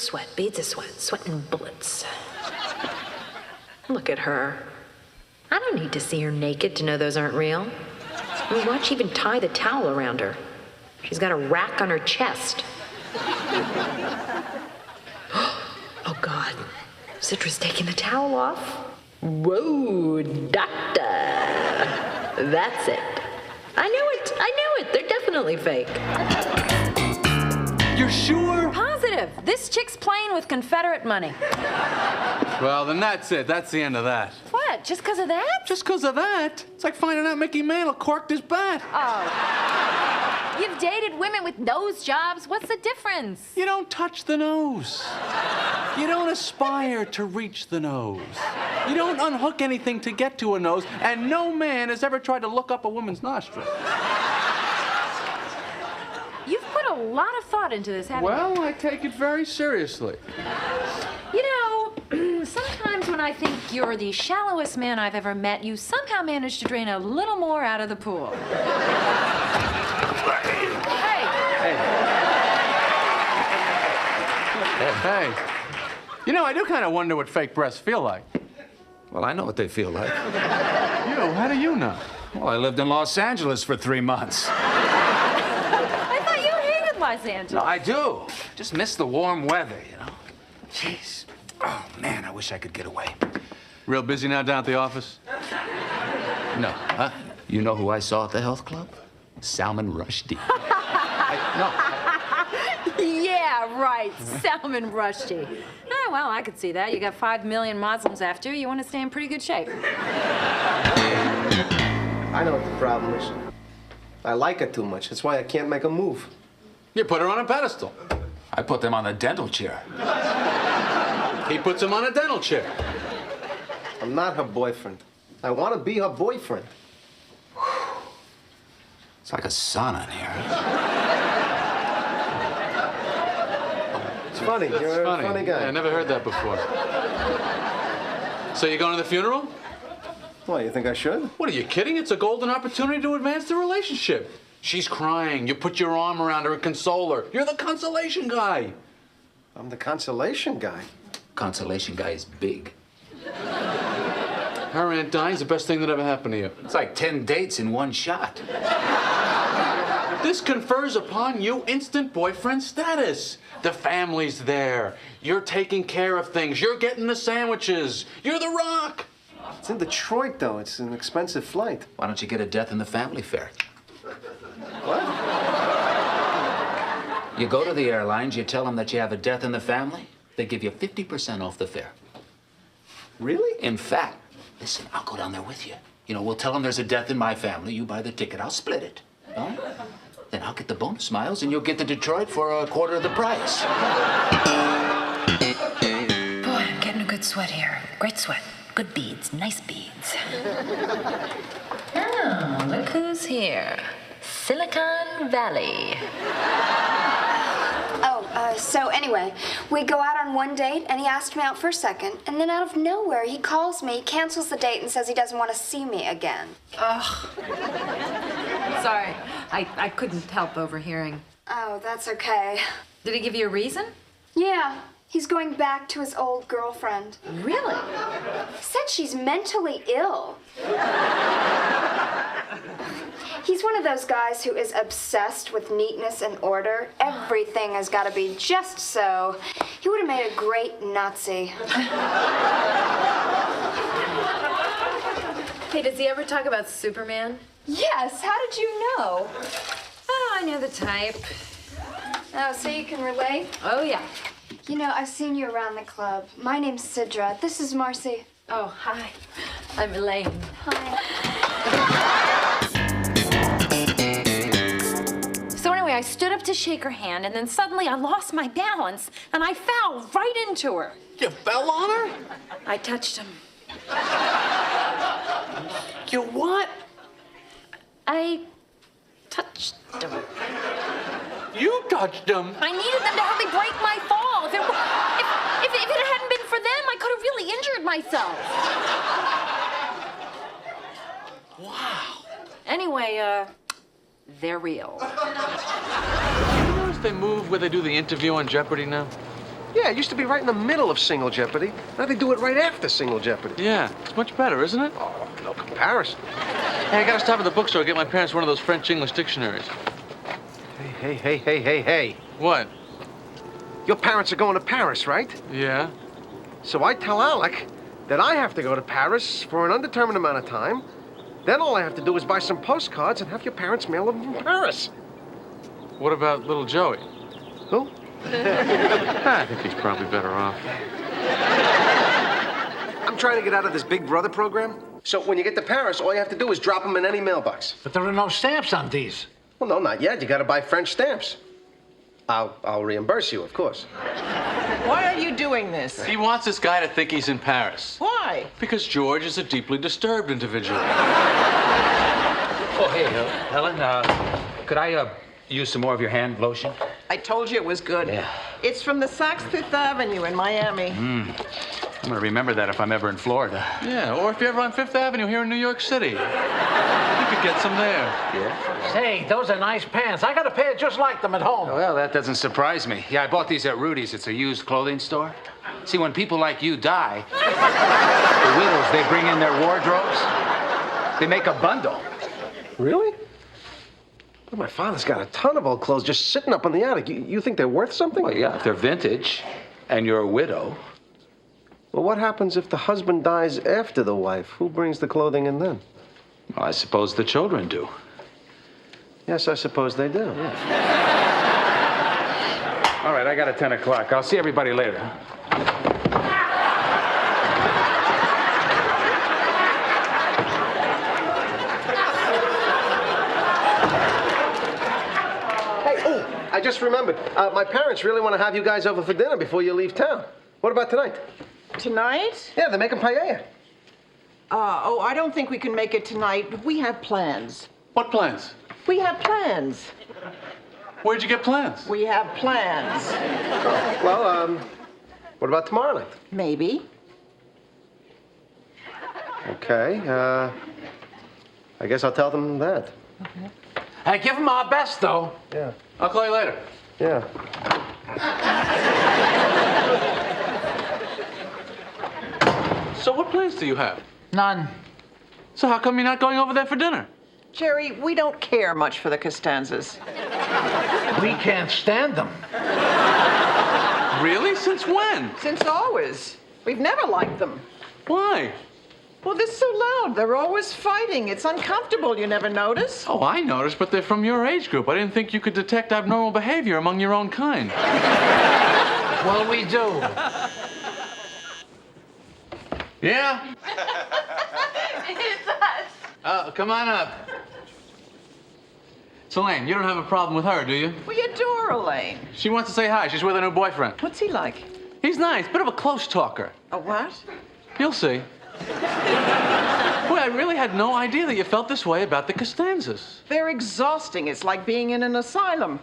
Sweat, beads of sweat, sweating bullets. Look at her. I don't need to see her naked to know those aren't real. I mean, why'd she even tie the towel around her? She's got a rack on her chest. Oh, God. Citra's taking the towel off. Whoa, doctor. That's it. I knew it. They're definitely fake. You're sure? Positive. This chick's playing with Confederate money. Well, then that's it. That's the end of that. What? Just because of that? Just because of that? It's like finding out Mickey Mantle corked his bat. Oh. You've dated women with nose jobs. What's the difference? You don't touch the nose. You don't aspire to reach the nose. You don't unhook anything to get to a nose, and no man has ever tried to look up a woman's nostril. You've put a lot of thought into this, haven't you? Well, I take it very seriously. You know, sometimes when I think you're the shallowest man I've ever met, you somehow manage to drain a little more out of the pool. Hey. You know, I do kind of wonder what fake breasts feel like. Well, I know what they feel like. How do you know? Well, I lived in Los Angeles for 3 months. I thought you hated Los Angeles. No, I do. Just miss the warm weather, you know. Jeez. Oh, man, I wish I could get away. Real busy now down at the office? No. Huh? You know who I saw at the health club? Salman Rushdie. Yeah, right. Salman Rushdie. Oh, well, I could see that. You got 5 million Muslims after you. You want to stay in pretty good shape. I know what the problem is. I like her too much. That's why I can't make a move. You put her on a pedestal. I put them on a dental chair. He puts him on a dental chair. I'm not her boyfriend. I want to be her boyfriend. It's like a sauna in here. It's funny. You're a funny guy. Yeah, I never heard that before. So you going to the funeral? What, you think I should? What, are you kidding? It's a golden opportunity to advance the relationship. She's crying. You put your arm around her and console her. You're the consolation guy. I'm the consolation guy. Consolation guy is big. Her aunt dying's the best thing that ever happened to you. It's like 10 dates in one shot. This confers upon you instant boyfriend status. The family's there. You're taking care of things. You're getting the sandwiches. You're the rock. It's in Detroit, though. It's an expensive flight. Why don't you get a death in the family fare? What? You go to the airlines, you tell them that you have a death in the family, they give you 50% off the fare. Really? In fact, listen, I'll go down there with you. You know, we'll tell them there's a death in my family. You buy the ticket, I'll split it. Huh? Then I'll get the bonus miles, and you'll get to Detroit for a quarter of the price. Boy, I'm getting a good sweat here. Great sweat. Good beads. Nice beads. Oh, look who's here. Silicon Valley. So anyway, we go out on one date, and he asked me out for a second, and then out of nowhere, he calls me, cancels the date, and says he doesn't want to see me again. Ugh. Sorry, I couldn't help overhearing. Oh, that's okay. Did he give you a reason? Yeah, he's going back to his old girlfriend. Really? He said she's mentally ill. He's one of those guys who is obsessed with neatness and order. Everything has got to be just so. He would have made a great Nazi. Hey, does he ever talk about Superman? Yes, how did you know? Oh, I know the type. Oh, so you can relate? Oh, yeah. You know, I've seen you around the club. My name's Sidra. This is Marcy. Oh, hi. I'm Elaine. Hi. So anyway, I stood up to shake her hand, and then suddenly I lost my balance, and I fell right into her. You fell on her? I touched him. You what? I touched him. You touched him. I needed them to help me break my fall. If it hadn't been for them, I could have really injured myself. Wow. Anyway, they're real. You notice they move where they do the interview on Jeopardy now? Yeah, it used to be right in the middle of Single Jeopardy. Now they do it right after Single Jeopardy. Yeah, it's much better, isn't it? Oh, no comparison. Hey, I gotta stop at the bookstore and get my parents one of those French-English dictionaries. Hey. What? Your parents are going to Paris, right? Yeah. So I tell Alec that I have to go to Paris for an undetermined amount of time. Then all I have to do is buy some postcards and have your parents mail them from Paris. What about little Joey? Who? I think he's probably better off. I'm trying to get out of this Big Brother program. So when you get to Paris, all you have to do is drop them in any mailbox. But there are no stamps on these. Well, no, not yet. You got to buy French stamps. I'll reimburse you, of course. Why are you doing this? He wants this guy to think he's in Paris. Why? Because George is a deeply disturbed individual. Oh, hey, Helen, could I use some more of your hand lotion? I told you it was good. Yeah. It's from the Saks Fifth Avenue in Miami. I'm gonna remember that if I'm ever in Florida. Yeah, or if you're ever on Fifth Avenue here in New York City. You could get some there. Yeah? Hey, those are nice pants. I got a pair just like them at home. Well, that doesn't surprise me. Yeah, I bought these at Rudy's. It's a used clothing store. See, when people like you die, the widows, they bring in their wardrobes. They make a bundle. Really? Well, my father's got a ton of old clothes just sitting up in the attic. You think they're worth something? Well, yeah, if they're vintage and you're a widow. Well, what happens if the husband dies after the wife? Who brings the clothing in then? Well, I suppose the children do. Yes, I suppose they do. All right, I got a 10 o'clock. I'll see everybody later. I just remembered. My parents really want to have you guys over for dinner before you leave town. What about tonight? Tonight? Yeah, they're making paella. I don't think we can make it tonight. We have plans. What plans? We have plans. Where'd you get plans? We have plans. Well, what about tomorrow night? Maybe. Okay, I guess I'll tell them that. Hey, give them our best, though. Yeah. I'll call you later. Yeah. So what plans do you have? None. So how come you're not going over there for dinner? Jerry, we don't care much for the Costanzas. We can't stand them. Really? Since when? Since always. We've never liked them. Why? Well, they're so loud. They're always fighting. It's uncomfortable. You never notice? Oh, I noticed, but they're from your age group. I didn't think you could detect abnormal behavior among your own kind. Well, we do. Yeah? It's us. Oh, come on up. So, Elaine, you don't have a problem with her, do you? We adore Elaine. She wants to say hi. She's with her new boyfriend. What's he like? He's nice, bit of a close talker. A what? You'll see. Boy, I really had no idea that you felt this way about the Costanzas. They're exhausting. It's like being in an asylum.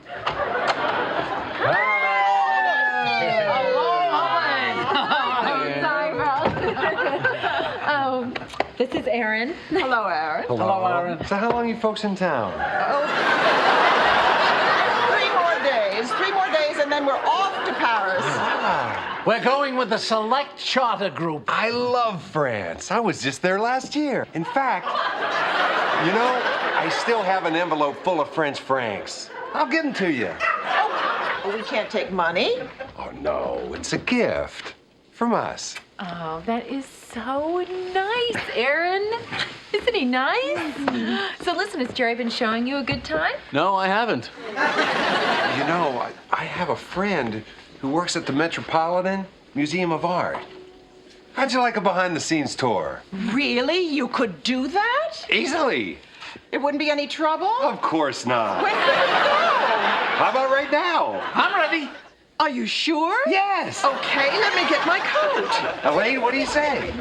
This is Erin. Hello, Aaron. Hello, Aaron. So how long are you folks in town? 3 more days, and then we're off to Paris. We're going with the select charter group. I love France. I was just there last year. In fact, you know, I still have an envelope full of French francs. I'll give them to you. Oh, we can't take money. Oh, no, it's a gift from us. Oh, that is so nice, Erin. Isn't he nice? So listen, has Jerry been showing you a good time? No, I haven't. You know, I have a friend who works at the Metropolitan Museum of Art. How'd you like a behind-the-scenes tour? Really? You could do that? Easily. It wouldn't be any trouble? Of course not. When could we go? How about right now? I'm ready. Are you sure? Yes. Okay, let me get my coat. Elaine, what do you say?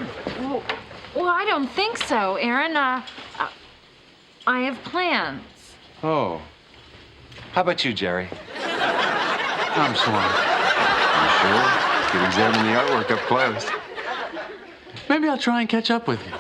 Well, I don't think so, Erin. I have plans. Oh. How about you, Jerry? I'm sorry. You sure? Could examine the artwork up close. Maybe I'll try and catch up with you.